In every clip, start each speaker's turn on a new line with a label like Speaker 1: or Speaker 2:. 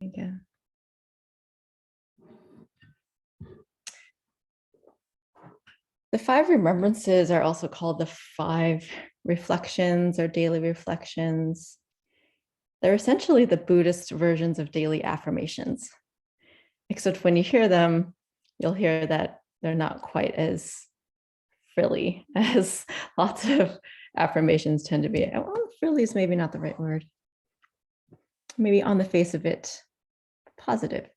Speaker 1: Again. The five remembrances are also called the five reflections or daily reflections. They're essentially the Buddhist versions of daily affirmations. Except when you hear them, you'll hear that they're not quite as frilly as lots of affirmations tend to be. Well, frilly is maybe not the right word. Maybe on the face of it, positive.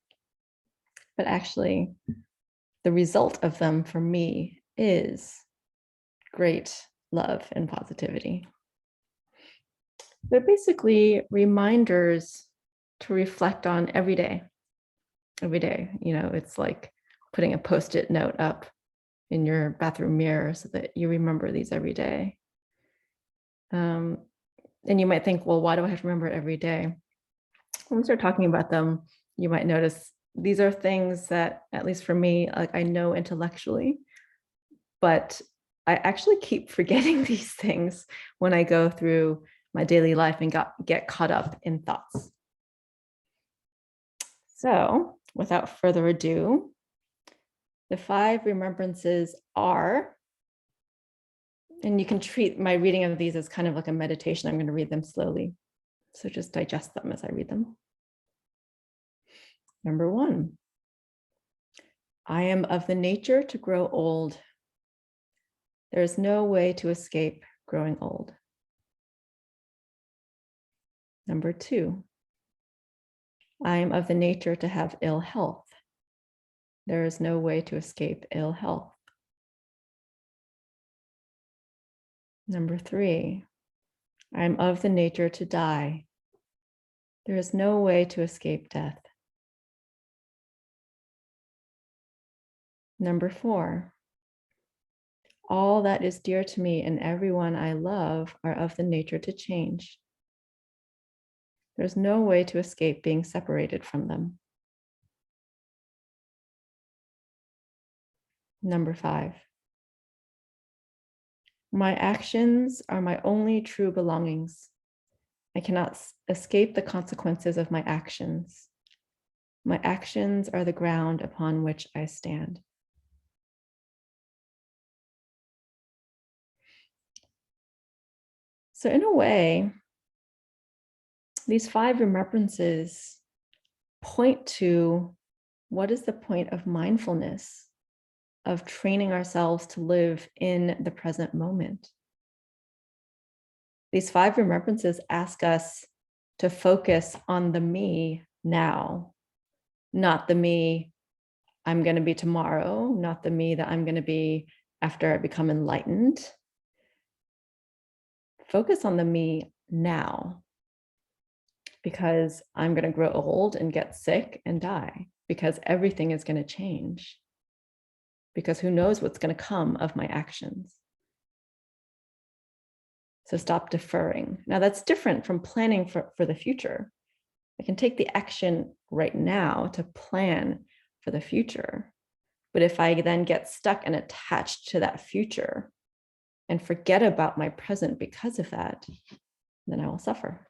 Speaker 1: But actually, the result of them for me is great love and positivity. They're basically reminders to reflect on every day. Every day, it's like putting a Post-it note up in your bathroom mirror so that you remember these every day. And you might think, well, why do I have to remember it every day? When we start talking about them, you might notice these are things that, at least for me, like I know intellectually, but I actually keep forgetting these things when I go through my daily life and get caught up in thoughts. So without further ado, the five remembrances are, and you can treat my reading of these as kind of like a meditation. I'm going to read them slowly. So just digest them as I read them. Number 1, I am of the nature to grow old. There is no way to escape growing old. Number 2, I am of the nature to have ill health. There is no way to escape ill health. Number 3, I am of the nature to die. There is no way to escape death. Number 4, all that is dear to me and everyone I love are of the nature to change. There's no way to escape being separated from them. Number 5, my actions are my only true belongings. I cannot escape the consequences of my actions. My actions are the ground upon which I stand. So in a way, these five remembrances point to what is the point of mindfulness, of training ourselves to live in the present moment. These five remembrances ask us to focus on the me now, not the me I'm going to be tomorrow, not the me that I'm going to be after I become enlightened. Focus on the me now, because I'm going to grow old and get sick and die, because everything is going to change, because who knows what's going to come of my actions. So stop deferring. Now that's different from planning for the future. I can take the action right now to plan for the future. But if I then get stuck and attached to that future and forget about my present because of that, then I will suffer.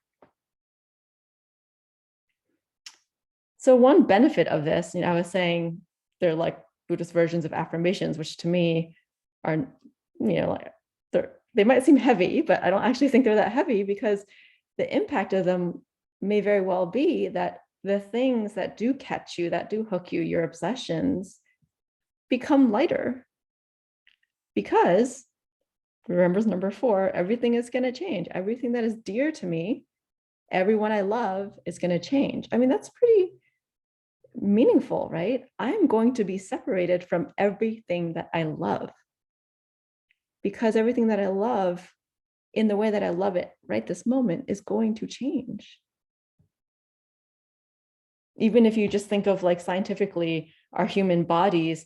Speaker 1: So one benefit of this, I was saying they're like Buddhist versions of affirmations, which to me are, like they might seem heavy, but I don't actually think they're that heavy, because the impact of them may very well be that the things that do catch you, that do hook you, your obsessions, become lighter. Because remember, number 4, everything is going to change. Everything that is dear to me, everyone I love is going to change. I mean, that's pretty meaningful, right? I'm going to be separated from everything that I love, because everything that I love in the way that I love it right this moment is going to change. Even if you just think of like scientifically, our human bodies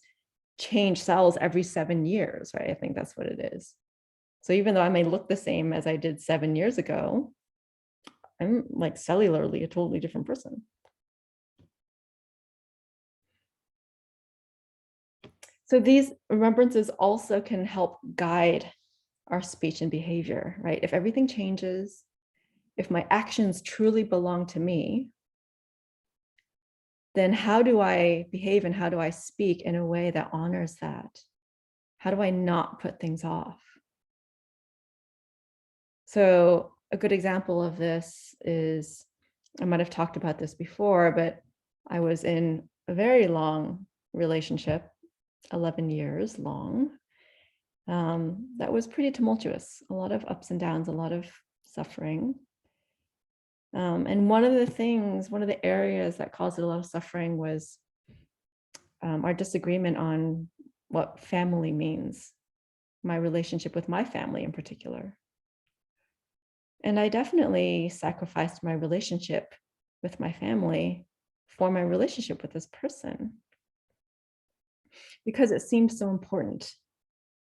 Speaker 1: change cells every 7 years, right? I think that's what it is. So even though I may look the same as I did 7 years ago, I'm like cellularly a totally different person. So these remembrances also can help guide our speech and behavior, right? If everything changes, if my actions truly belong to me, then how do I behave and how do I speak in a way that honors that? How do I not put things off? So a good example of this is, I might have talked about this before, but I was in a very long relationship, 11 years long. That was pretty tumultuous, a lot of ups and downs, a lot of suffering. And one of the areas that caused a lot of suffering was our disagreement on what family means, my relationship with my family in particular. And I definitely sacrificed my relationship with my family for my relationship with this person because it seemed so important.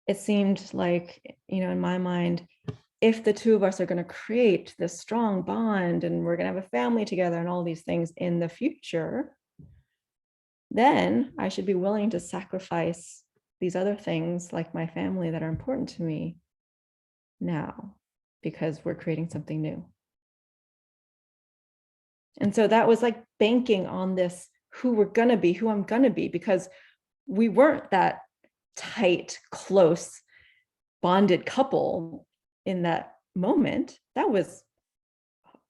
Speaker 1: It seemed like, in my mind, if the two of us are going to create this strong bond and we're going to have a family together and all these things in the future, then I should be willing to sacrifice these other things like my family that are important to me now because we're creating something new. And so that was like banking on this, who I'm going to be, because we weren't that tight, close, bonded couple in that moment. That was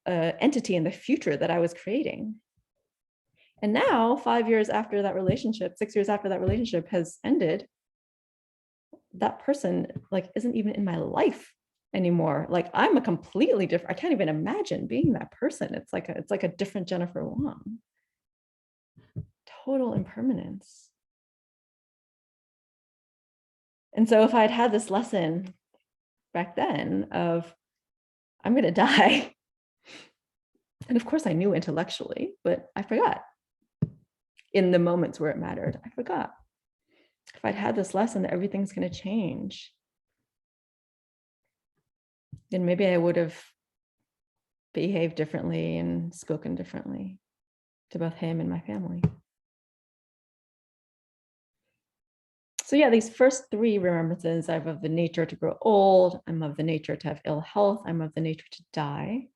Speaker 1: an entity in the future that I was creating. And now, 5 years after that relationship, 6 years after that relationship has ended, that person isn't even in my life anymore. I'm a completely different, I can't even imagine being that person. It's like a different Jennifer Wong. Total impermanence. And so if I'd had this lesson back then of, I'm going to die, and of course I knew intellectually, but I forgot in the moments where it mattered. I forgot. If I'd had this lesson that everything's going to change, then maybe I would have behaved differently and spoken differently to both him and my family. So yeah, these first 3 remembrances, I'm of the nature to grow old, I'm of the nature to have ill health, I'm of the nature to die.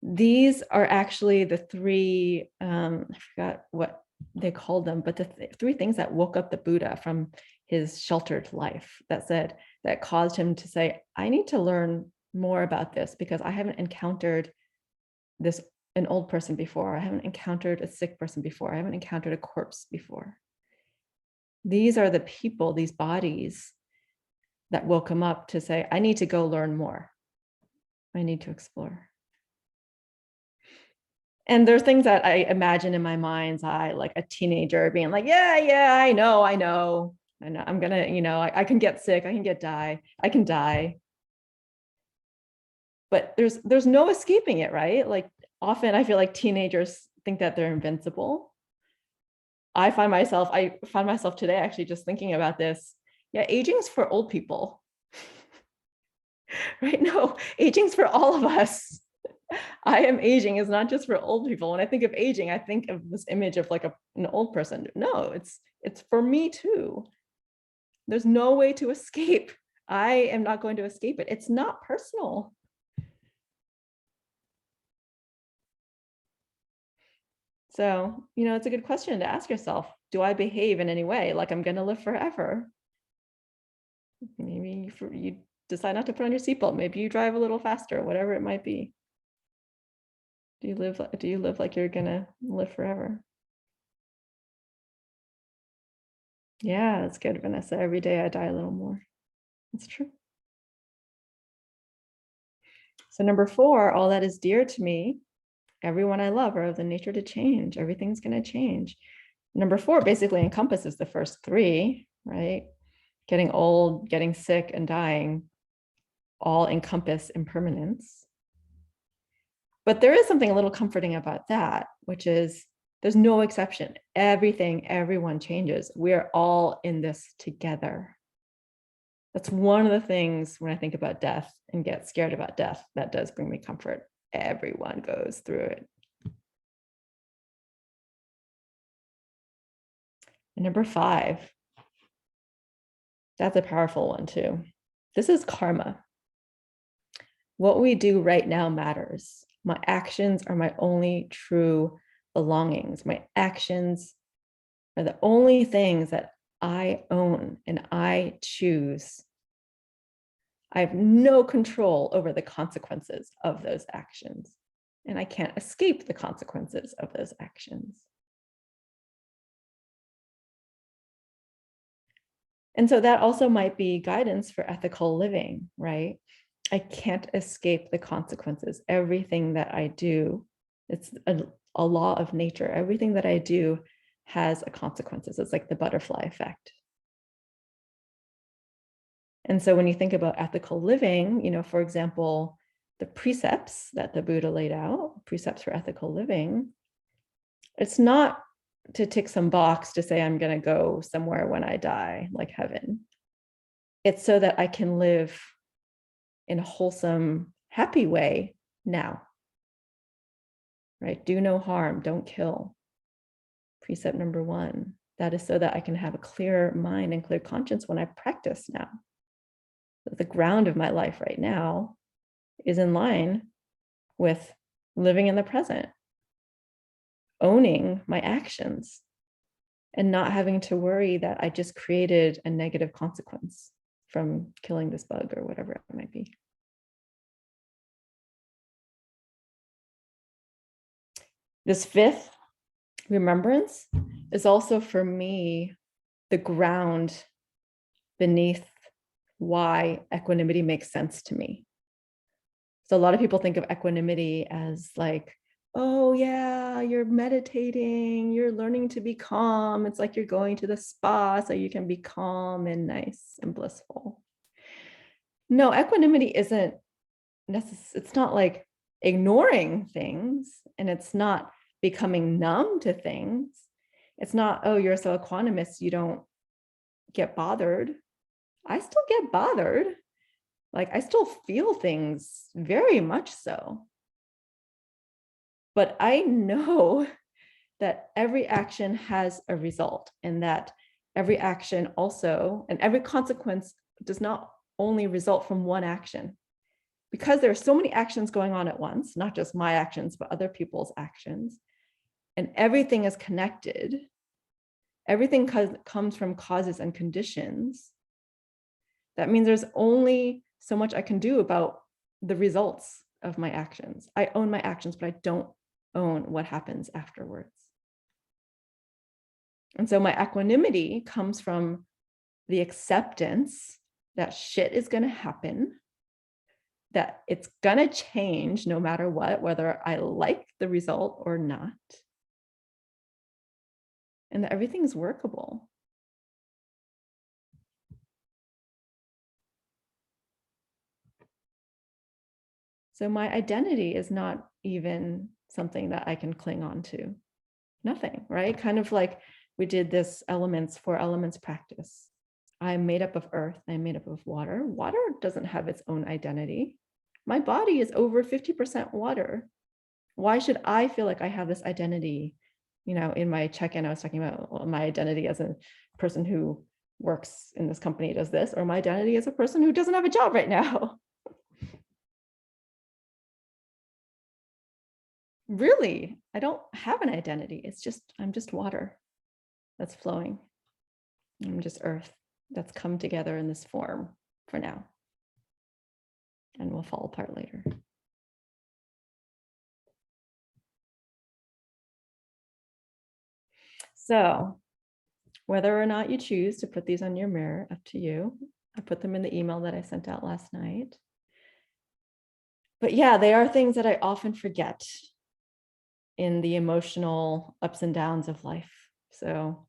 Speaker 1: These are actually the 3, I forgot what they called them, but the 3 things that woke up the Buddha from his sheltered life, that caused him to say, I need to learn more about this because I haven't encountered an old person before. I haven't encountered a sick person before. I haven't encountered a corpse before. These are the people, these bodies that woke him up to say, I need to go learn more. I need to explore. And there are things that I imagine in my mind's eye, like a teenager being like, yeah, I know. I'm going to, I can get sick. I can die. But there's no escaping it, right? Often I feel like teenagers think that they're invincible. I find myself today actually just thinking about this. Yeah, aging's for old people, right? No, aging's for all of us. I am aging is not just for old people. When I think of aging, I think of this image of an old person. No, it's for me too. There's no way to escape. I am not going to escape it. It's not personal. So, it's a good question to ask yourself. Do I behave in any way like I'm going to live forever? Maybe you decide not to put on your seatbelt. Maybe you drive a little faster, whatever it might be. Do you live like you're going to live forever? Yeah, that's good, Vanessa. Every day I die a little more. That's true. So number 4, all that is dear to me, everyone I love are of the nature to change. Everything's going to change. Number 4 basically encompasses the first 3, right? Getting old, getting sick, and dying all encompass impermanence. But there is something a little comforting about that, which is there's no exception. Everyone changes. We are all in this together. That's one of the things when I think about death and get scared about death, that does bring me comfort. Everyone goes through it. And number 5, that's a powerful one too. This is karma. What we do right now matters. My actions are my only true belongings. My actions are the only things that I own and I choose. I have no control over the consequences of those actions, and I can't escape the consequences of those actions. And so that also might be guidance for ethical living, right? I can't escape the consequences. Everything that I do, it's a law of nature. Everything that I do has a consequences. It's like the butterfly effect. And so when you think about ethical living, for example, the precepts that the Buddha laid out, precepts for ethical living, it's not to tick some box to say I'm going to go somewhere when I die, like heaven. It's so that I can live in a wholesome, happy way now, right? Do no harm, don't kill. Precept number 1. That is so that I can have a clear mind and clear conscience when I practice now. The ground of my life right now is in line with living in the present, owning my actions, and not having to worry that I just created a negative consequence from killing this bug or whatever it might be. This 5th remembrance is also for me the ground beneath why equanimity makes sense to me. So a lot of people think of equanimity as like, oh yeah, you're meditating, you're learning to be calm. It's like you're going to the spa so you can be calm and nice and blissful. No, equanimity isn't necessary. It's not like ignoring things, and it's not becoming numb to things. It's not, oh, you're so equanimous, you don't get bothered. I still get bothered. Like I still feel things very much so. But I know that every action has a result, and that every action also, and every consequence does not only result from one action. Because there are so many actions going on at once, not just my actions, but other people's actions, and everything is connected, everything comes from causes and conditions, that means there's only so much I can do about the results of my actions. I own my actions, but I don't own what happens afterwards. And so my equanimity comes from the acceptance that shit is going to happen, that it's going to change no matter what, whether I like the result or not, and that everything is workable. So my identity is not even something that I can cling on to. Nothing, right? Kind of like we did this four elements practice. I'm made up of earth, I'm made up of water. Water doesn't have its own identity. My body is over 50% water. Why should I feel like I have this identity? In my check-in, I was talking about my identity as a person who works in this company, does this, or my identity as a person who doesn't have a job right now. Really, I don't have an identity. I'm just water that's flowing. I'm just earth that's come together in this form for now, and will fall apart later. So whether or not you choose to put these on your mirror, up to you. I put them in the email that I sent out last night. But yeah, they are things that I often forget in the emotional ups and downs of life. So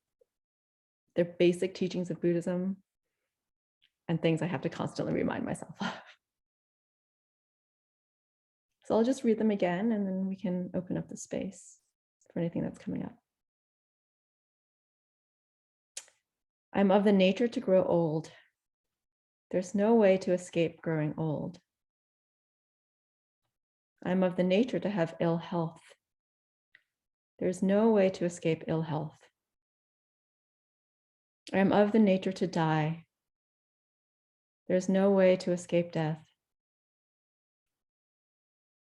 Speaker 1: they're basic teachings of Buddhism and things I have to constantly remind myself of. So I'll just read them again, and then we can open up the space for anything that's coming up. I'm of the nature to grow old. There's no way to escape growing old. I'm of the nature to have ill health. There's no way to escape ill health. I am of the nature to die. There's no way to escape death.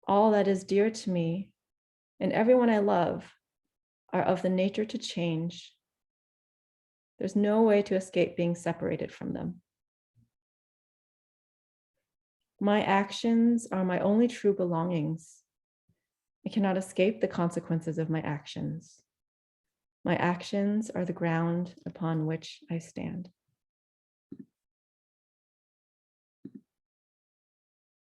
Speaker 1: All that is dear to me and everyone I love are of the nature to change. There's no way to escape being separated from them. My actions are my only true belongings. I cannot escape the consequences of my actions. My actions are the ground upon which I stand.